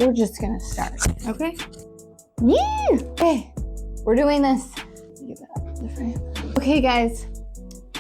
we're just gonna start, okay? Yeah! Okay, we're doing this. Get that up in the frame. Okay, guys,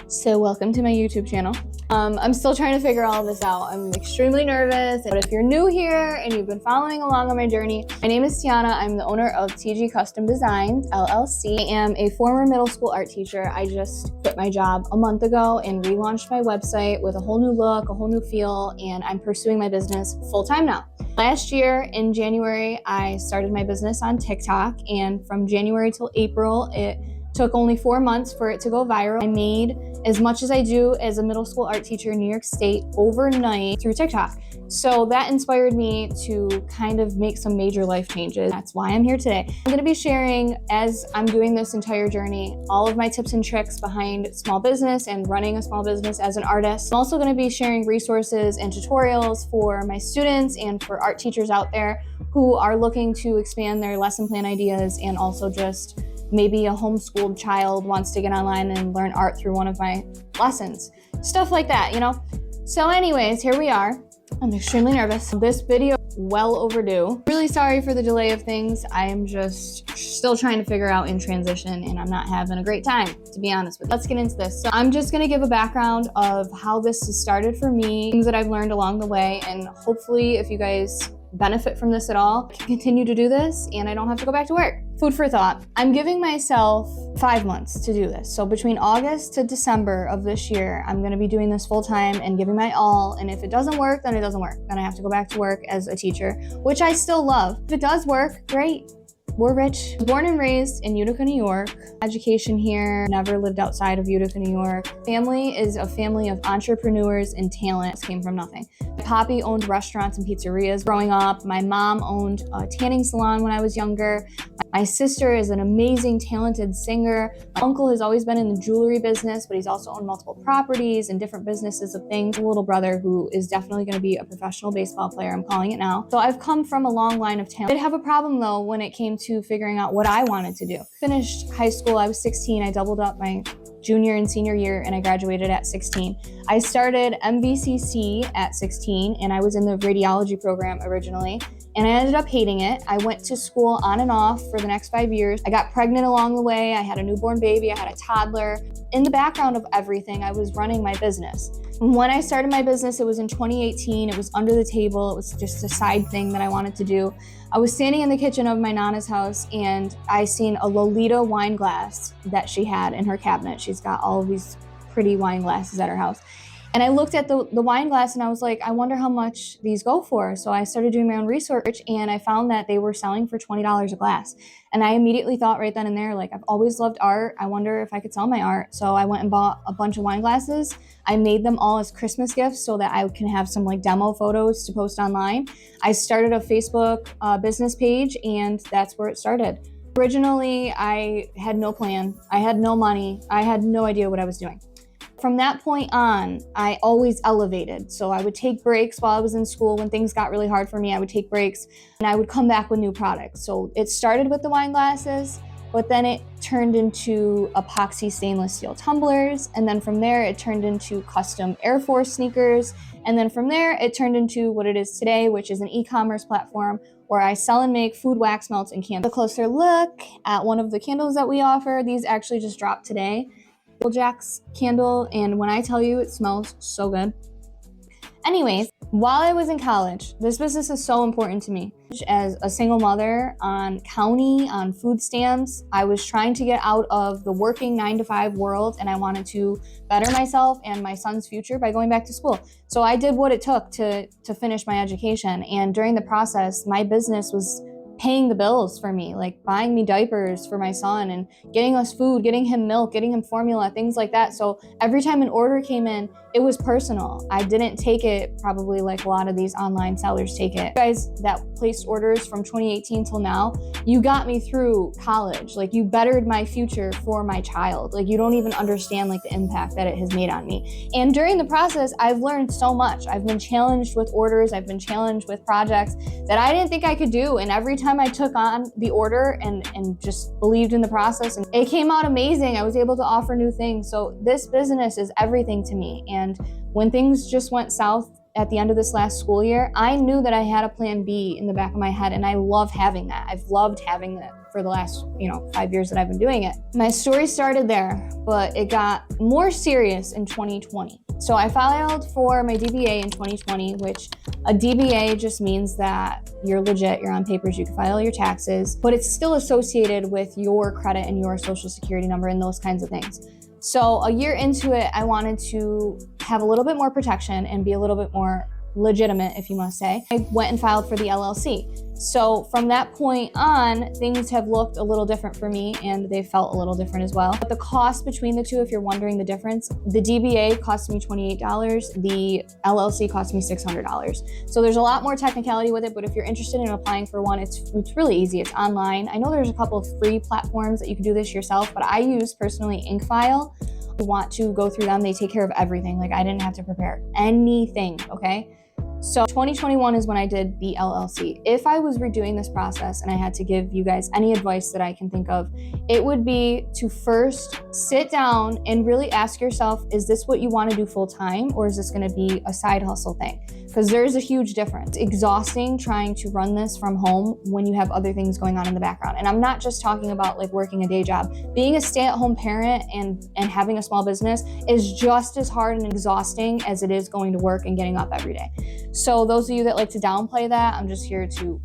so welcome to my YouTube channel. I'm still trying to figure all of this out. I'm extremely nervous, but if you're new here and you've been following along on my journey, my name is Tiana. I'm the owner of TG Custom Designs LLC. I am a former middle school art teacher. I just quit my job a month ago and relaunched my website with a whole new look, a whole new feel, and I'm pursuing my business full-time now. Last year in January, I started my business on TikTok, and from January till April, it took only 4 months for it to go viral. I made as much as I do as a middle school art teacher in New York State overnight through TikTok. So that inspired me to kind of make some major life changes. That's why I'm here today. I'm gonna be sharing, as I'm doing this entire journey, all of my tips and tricks behind small business and running a small business as an artist. I'm also gonna be sharing resources and tutorials for my students and for art teachers out there who are looking to expand their lesson plan ideas, and also just maybe a homeschooled child wants to get online and learn art through one of my lessons. Stuff like that, you know? So anyways, here we are. I'm extremely nervous. This video, well overdue. Really sorry for the delay of things. I am just still trying to figure out in transition, and I'm not having a great time, to be honest with you. Let's get into this. So I'm just gonna give a background of how this has started for me, things that I've learned along the way, and hopefully if you guys benefit from this at all, I can continue to do this and I don't have to go back to work. Food for thought. I'm giving myself 5 months to do this. So between August to December of this year, I'm gonna be doing this full time and giving my all. And if it doesn't work, then it doesn't work. Then I have to go back to work as a teacher, which I still love. If it does work, great. We're rich. Born and raised in Utica, New York. Education here, never lived outside of Utica, New York. Family is a family of entrepreneurs and talent. Came from nothing. My poppy owned restaurants and pizzerias growing up. My mom owned a tanning salon when I was younger. My sister is an amazing, talented singer. My uncle has always been in the jewelry business, but he's also owned multiple properties and different businesses of things. A little brother who is definitely gonna be a professional baseball player, I'm calling it now. So I've come from a long line of talent. I did have a problem though when it came to figuring out what I wanted to do. Finished high school, I was 16. I doubled up my junior and senior year and I graduated at 16. I started MVCC at 16 and I was in the radiology program originally, and I ended up hating it. I went to school on and off for the next 5 years. I got pregnant along the way. I had a newborn baby. I had a toddler. In the background of everything, I was running my business. When I started my business, it was in 2018. It was under the table. It was just a side thing that I wanted to do. I was standing in the kitchen of my Nana's house and I seen a Lolita wine glass that she had in her cabinet. She's got all of these pretty wine glasses at her house. And I looked at the wine glass and I was like, I wonder how much these go for. So I started doing my own research and I found that they were selling for $20 a glass. And I immediately thought right then and there, like, I've always loved art. I wonder if I could sell my art. So I went and bought a bunch of wine glasses. I made them all as Christmas gifts so that I can have some like demo photos to post online. I started a Facebook business page and that's where it started. Originally, I had no plan. I had no money. I had no idea what I was doing. From that point on, I always elevated. So I would take breaks while I was in school. When things got really hard for me, I would take breaks and I would come back with new products. So it started with the wine glasses, but then it turned into epoxy stainless steel tumblers. And then from there, it turned into custom Air Force sneakers. And then from there, it turned into what it is today, which is an e-commerce platform where I sell and make food wax melts and candles. A closer look at one of the candles that we offer. These actually just dropped today. Jack's candle, and when I tell you, it smells so good. Anyways, while I was in college, this business is so important to me. As a single mother on food stamps, I was trying to get out of the working 9-to-5 world, and I wanted to better myself and my son's future by going back to school. So I did what it took to finish my education, and during the process, my business was paying the bills for me, like buying me diapers for my son and getting us food, getting him milk, getting him formula, things like that. So every time an order came in, it was personal. I didn't take it probably like a lot of these online sellers take it. You guys that placed orders from 2018 till now, you got me through college. Like, you bettered my future for my child. Like, you don't even understand like the impact that it has made on me. And during the process, I've learned so much. I've been challenged with orders. I've been challenged with projects that I didn't think I could do. And every time I took on the order and just believed in the process, and it came out amazing. I was able to offer new things. So this business is everything to me. And when things just went south at the end of this last school year, I knew that I had a plan B in the back of my head, and I love having that. I've loved having that for the last, 5 years that I've been doing it. My story started there, but it got more serious in 2020. So I filed for my DBA in 2020, which a DBA just means that you're legit, you're on papers, you can file your taxes, but it's still associated with your credit and your social security number and those kinds of things. So a year into it, I wanted to have a little bit more protection and be a little bit more legitimate, if you must say. I went and filed for the LLC. So from that point on, things have looked a little different for me, and they felt a little different as well. But the cost between the two, if you're wondering the difference, the DBA cost me $28, the LLC cost me $600. So there's a lot more technicality with it, but if you're interested in applying for one, it's really easy. It's online. I know there's a couple of free platforms that you can do this yourself, but I use personally InkFile. If you want to go through them, they take care of everything. Like, I didn't have to prepare anything, okay? So 2021 is when I did the LLC. If I was redoing this process and I had to give you guys any advice that I can think of, it would be to first sit down and really ask yourself, is this what you want to do full time, or is this going to be a side hustle thing? Because there's a huge difference. It's exhausting trying to run this from home when you have other things going on in the background. And I'm not just talking about like working a day job. Being a stay-at-home parent and having a small business is just as hard and exhausting as it is going to work and getting up every day. So those of you that like to downplay that, I'm just here to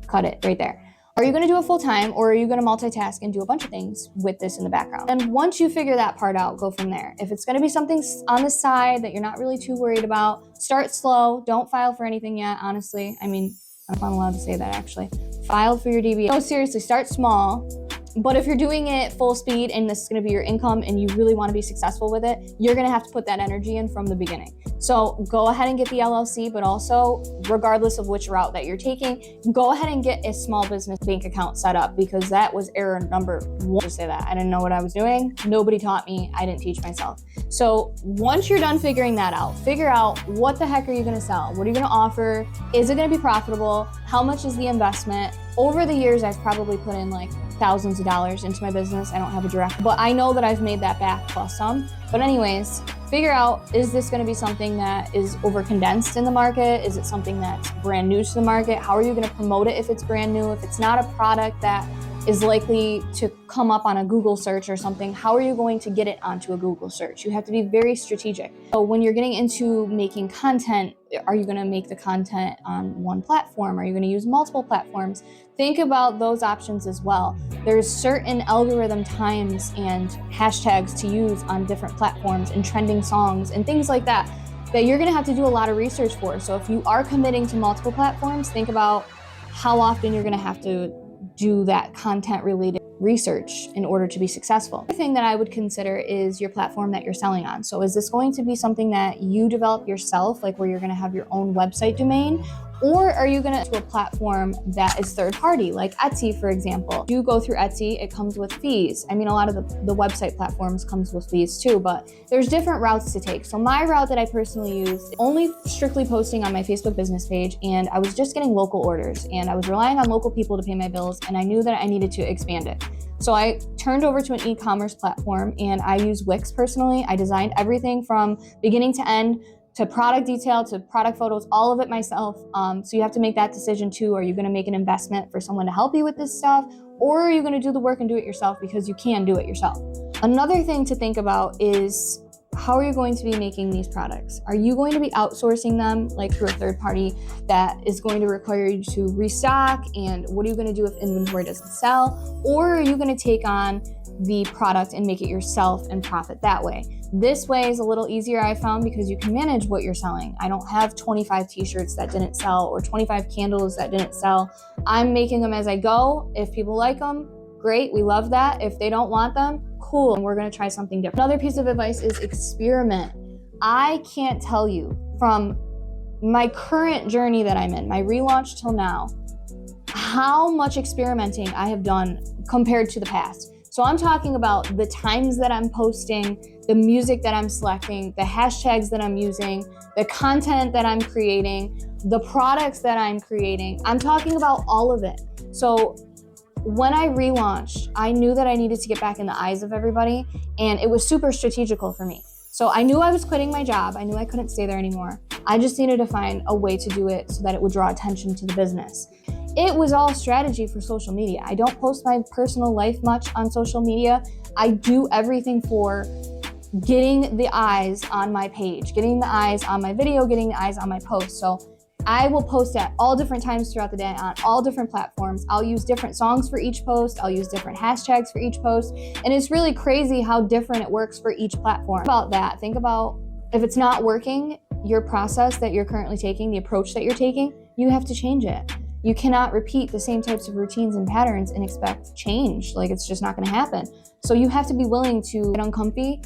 cut it right there. Are you going to do it full time, or are you going to multitask and do a bunch of things with this in the background? And once you figure that part out, go from there. If it's going to be something on the side that you're not really too worried about, start slow. Don't file for anything yet, honestly. I mean, I don't know if I'm allowed to say that actually. File for your DBA. No, seriously, start small. But if you're doing it full speed and this is going to be your income and you really want to be successful with it, you're going to have to put that energy in from the beginning. So go ahead and get the LLC, but also, regardless of which route that you're taking, go ahead and get a small business bank account set up, because that was error number one. To say that I didn't know what I was doing. Nobody taught me. I didn't teach myself. So once you're done figuring that out, figure out what the heck are you going to sell? What are you going to offer? Is it going to be profitable? How much is the investment? Over the years, I've probably put in like thousands of dollars into my business. I don't have a direct, but I know that I've made that back plus some. But anyways, figure out, is this going to be something that is over condensed in the market? Is it something that's brand new to the market? How are you going to promote it if it's brand new? If it's not a product that is likely to come up on a Google search or something, how are you going to get it onto a Google search? You have to be very strategic. So when you're getting into making content, are you going to make the content on one platform? Are you going to use multiple platforms? Think about those options as well. There's certain algorithm times and hashtags to use on different platforms and trending songs and things like that you're going to have to do a lot of research for. So if you are committing to multiple platforms, think about how often you're going to have to do that content related research in order to be successful. The thing that I would consider is your platform that you're selling on. So is this going to be something that you develop yourself, like where you're going to have your own website domain? Or are you going to a platform that is third party, like Etsy, for example? You go through Etsy, it comes with fees. I mean, a lot of the website platforms comes with fees too, but there's different routes to take. So my route that I personally use, only strictly posting on my Facebook business page, and I was just getting local orders, and I was relying on local people to pay my bills, and I knew that I needed to expand it. So I turned over to an e-commerce platform, and I use Wix personally. I designed everything from beginning to end, to product detail, to product photos, all of it myself. So you have to make that decision too. Are you going to make an investment for someone to help you with this stuff? Or are you going to do the work and do it yourself, because you can do it yourself? Another thing to think about is, how are you going to be making these products? Are you going to be outsourcing them, like through a third party that is going to require you to restock? And what are you going to do if inventory doesn't sell? Or are you going to take on the product and make it yourself and profit that way? This way is a little easier, I found, because you can manage what you're selling. I don't have 25 t-shirts that didn't sell or 25 candles that didn't sell. I'm making them as I go. If people like them, great, we love that. If they don't want them, cool, and we're gonna try something different. Another piece of advice is experiment. I can't tell you, from my current journey that I'm in, my relaunch till now, how much experimenting I have done compared to the past. So I'm talking about the times that I'm posting, the music that I'm selecting, the hashtags that I'm using, the content that I'm creating, the products that I'm creating. I'm talking about all of it. So when I relaunched, I knew that I needed to get back in the eyes of everybody, and it was super strategical for me. So I knew I was quitting my job. I knew I couldn't stay there anymore. I just needed to find a way to do it so that it would draw attention to the business. It was all strategy for social media. I don't post my personal life much on social media. I do everything for getting the eyes on my page, getting the eyes on my video, getting the eyes on my post. So I will post at all different times throughout the day on all different platforms. I'll use different songs for each post. I'll use different hashtags for each post. And it's really crazy how different it works for each platform. About that, think about if it's not working, your process that you're currently taking, the approach that you're taking, you have to change it. You cannot repeat the same types of routines and patterns and expect change. Like, it's just not gonna happen. So you have to be willing to get uncomfy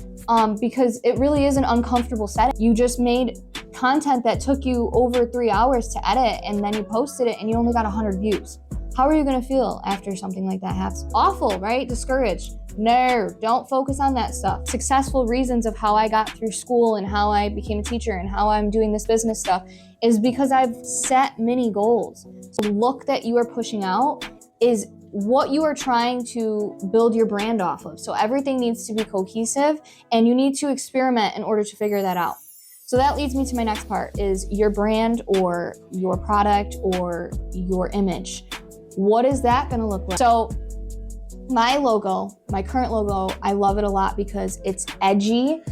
because it really is an uncomfortable setting. You just made content that took you over 3 hours to edit, and then you posted it and you only got 100 views. How are you gonna feel after something like that happens? Awful, right? Discouraged. No, don't focus on that stuff. Successful reasons of how I got through school and how I became a teacher and how I'm doing this business stuff is because I've set mini goals. So the look that you are pushing out is what you are trying to build your brand off of. So everything needs to be cohesive, and you need to experiment in order to figure that out. So that leads me to my next part, is your brand or your product or your image. What is that gonna look like? So my logo, my current logo, I love it a lot because it's edgy.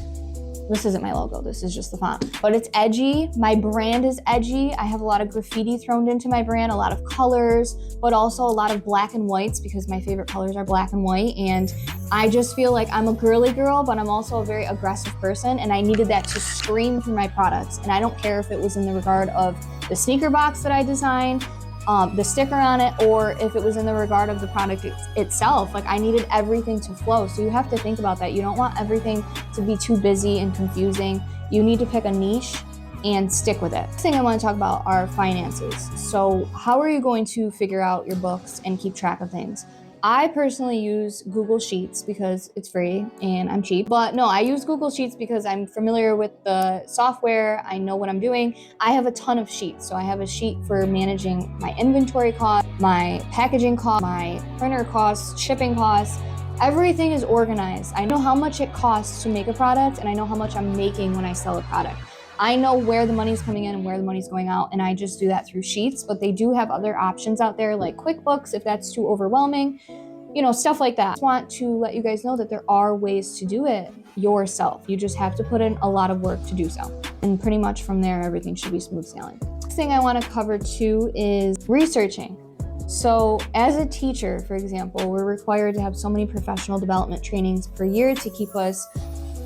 This isn't my logo, this is just the font, but it's edgy. My brand is edgy. I have a lot of graffiti thrown into my brand, a lot of colors, but also a lot of black and whites because my favorite colors are black and white. And I just feel like I'm a girly girl, but I'm also a very aggressive person, and I needed that to scream through my products. And I don't care if it was in the regard of the sneaker box that I designed, the sticker on it, or if it was in the regard of the product itself. Like, I needed everything to flow. So you have to think about that. You don't want everything to be too busy and confusing. You need to pick a niche and stick with it. Next thing I want to talk about are finances. So how are you going to figure out your books and keep track of things? I personally use Google Sheets because it's free and I'm cheap. But no, I use Google Sheets because I'm familiar with the software. I know what I'm doing. I have a ton of sheets. So I have a sheet for managing my inventory costs, my packaging costs, my printer costs, shipping costs. Everything is organized. I know how much it costs to make a product, and I know how much I'm making when I sell a product. I know where the money's coming in and where the money's going out, and I just do that through Sheets. But they do have other options out there like QuickBooks if that's too overwhelming, stuff like that. I just want to let you guys know that there are ways to do it yourself. You just have to put in a lot of work to do so. And pretty much from there, everything should be smooth sailing. Next thing I want to cover too is researching. So as a teacher, for example, we're required to have so many professional development trainings per year to keep us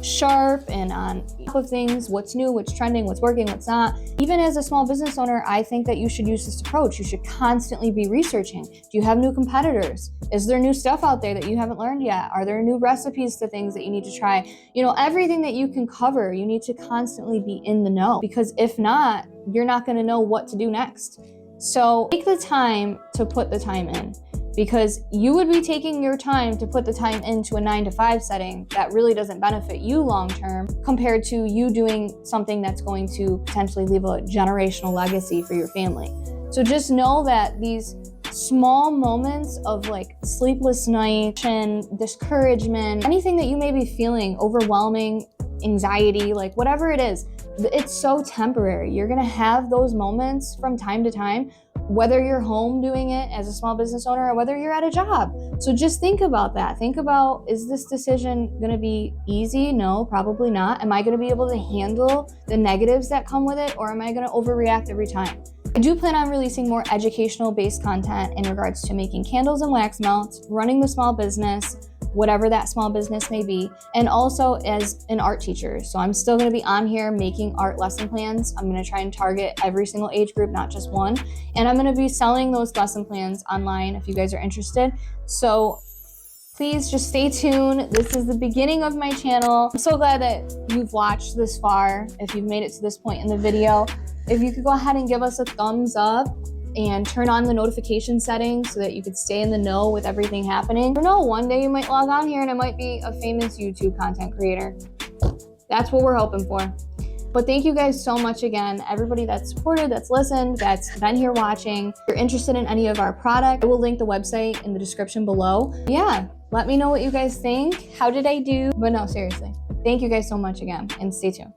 sharp and on top of things, what's new, what's trending, what's working, what's not. Even as a small business owner, I think that you should use this approach. You should constantly be researching. Do you have new competitors? Is there new stuff out there that you haven't learned yet? Are there new recipes to things that you need to try? Everything that you can cover, you need to constantly be in the know, because if not, you're not going to know what to do next. So take the time to put the time in, because you would be taking your time to put the time into a 9-to-5 setting that really doesn't benefit you long-term compared to you doing something that's going to potentially leave a generational legacy for your family. So just know that these small moments of like sleepless nights and discouragement, anything that you may be feeling, overwhelming, anxiety, like whatever it is, it's so temporary. You're gonna have those moments from time to time, whether you're home doing it as a small business owner or whether you're at a job. So just think about that. Think about, is this decision gonna be easy? No, probably not. Am I gonna be able to handle the negatives that come with it, or am I gonna overreact every time? I do plan on releasing more educational based content in regards to making candles and wax melts, running the small business, whatever that small business may be, and also as an art teacher. So I'm still gonna be on here making art lesson plans. I'm gonna try and target every single age group, not just one. And I'm gonna be selling those lesson plans online if you guys are interested. So please just stay tuned. This is the beginning of my channel. I'm so glad that you've watched this far. If you've made it to this point in the video, if you could go ahead and give us a thumbs up and turn on the notification settings so that you could stay in the know with everything happening. You know, one day you might log on here and I might be a famous YouTube content creator. That's what we're hoping for. But thank you guys so much again. Everybody that's supported, that's listened, that's been here watching. If you're interested in any of our product, I will link the website in the description below. Yeah, let me know what you guys think. How did I do? But no, seriously. Thank you guys so much again, and stay tuned.